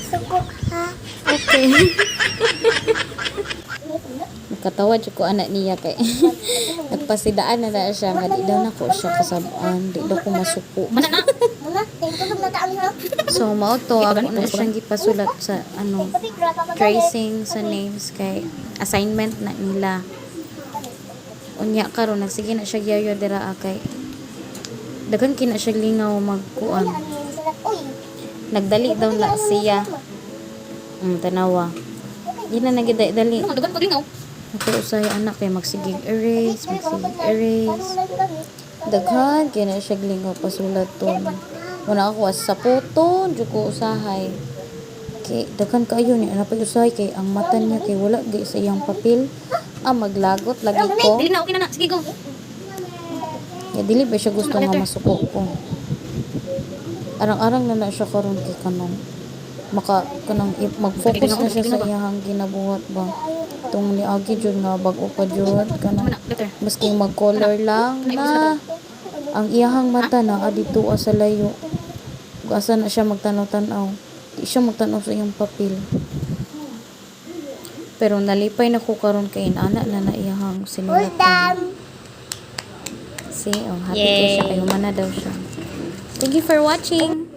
Suko, ha? Okay. Nakatawa dyan ko anak niya kay nagpasidaan na siya nga di daw na ko siya kasabaan, di daw ko masuko. Muna, tulog na taon ha? So mao to ako na siyang gipasulat sa tracing sa names kay assignment na nila. Unya karon nagsige na siya giyayo dira kay daghan kina siya lingaw magkuan. Nagdali daw na siya. Tanawa. Di na nagidali. Daghan ko lingaw. Ako usay anak kay magsigig erase. Daghan kay na siya lingaw pasulat ton. Wala ako sa photo, jud ko usahay. Kay daghan kaayo ni ana pa usahay kay ang mata niya kay wala gi sa iyang papel. Maglagot lagi ko. Dili na, okay na. Sige, go. Ya dili ba siya gusto nga masuko ko. Arang-arang na siya karon kay kanang kanang mag-focus na siya sa iyang ginabuhat ba. Tung niagi jud nga bag-o pa jud kanang maski mag-color lang na ang iyahang mata na adito sa layo. Asa na siya magtanaw-tanaw. Di siya magtanaw sa iyang papel. Pero nalipay na ko karon kay ana na iyahang sinulatan. See, happy ko siya kay humana daw siya. Thank you for watching.